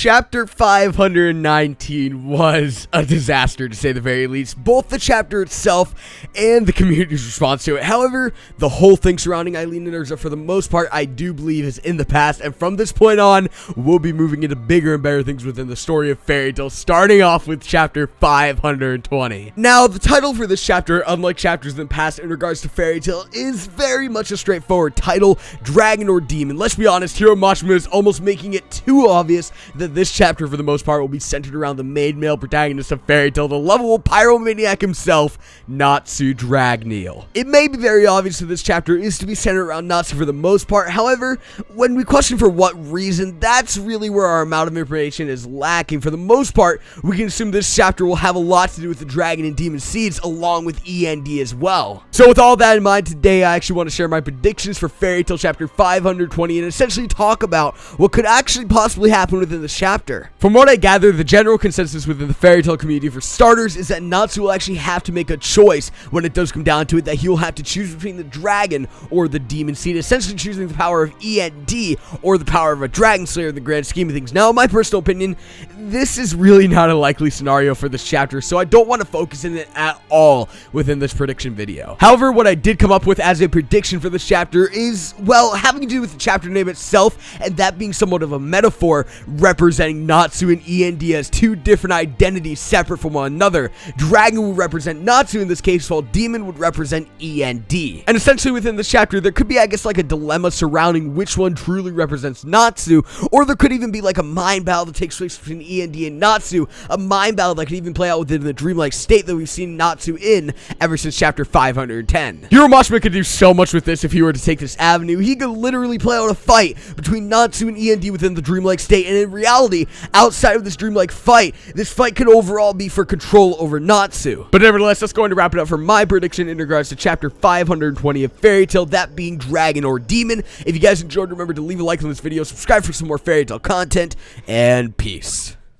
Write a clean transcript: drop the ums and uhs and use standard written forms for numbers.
chapter 519 was a disaster, to say the very least. Both the chapter itself and the community's response to it. However, the whole thing surrounding Eileen and Urza, for the most part, I do believe is in the past. And from this point on, we'll be moving into bigger and better things within the story of Fairy Tail, starting off with chapter 520. Now, the title for this chapter, unlike chapters in the past in regards to Fairy Tail, is very much a straightforward title: Dragon or Demon. Let's be honest, Hiro Mashima is almost making it too obvious that this chapter, for the most part, will be centered around the main male protagonist of Fairy Tail, the lovable pyromaniac himself, Natsu Dragneel. It may be very obvious that this chapter is to be centered around Natsu for the most part. However, when we question for what reason, that's really where our amount of information is lacking. For the most part, we can assume this chapter will have a lot to do with the dragon and demon seeds, along with E.N.D as well. So with all that in mind, today I actually want to share my predictions for Fairy Tail chapter 520 and essentially talk about what could actually possibly happen within the chapter. From what I gather, the general consensus within the Fairy Tail community, for starters, is that Natsu will actually have to make a choice when it does come down to it, that he will have to choose between the dragon or the demon seed, essentially choosing the power of E.N.D or the power of a dragon slayer in the grand scheme of things. Now, in my personal opinion, this is really not a likely scenario for this chapter, so I don't want to focus in it at all within this prediction video. However, what I did come up with as a prediction for this chapter is, well, having to do with the chapter name itself, and that being somewhat of a metaphor representing Natsu and E.N.D as two different identities separate from one another. Dragon would represent Natsu in this case, while Demon would represent E.N.D. And essentially within this chapter, there could be, I guess, like a dilemma surrounding which one truly represents Natsu, or there could even be like a mind battle that takes place between E.N.D and Natsu, a mind battle that could even play out within the dreamlike state that we've seen Natsu in ever since chapter 510. Hiro Mashima could do so much with this if he were to take this avenue. He could literally play out a fight between Natsu and E.N.D within the dreamlike state, and in reality, outside of this dreamlike fight, this fight could overall be for control over Natsu. But nevertheless, that's going to wrap it up for my prediction in regards to chapter 520 of Fairy Tail, that being Dragon or Demon. If you guys enjoyed, remember to leave a like on this video, subscribe for some more Fairy Tail content, and peace.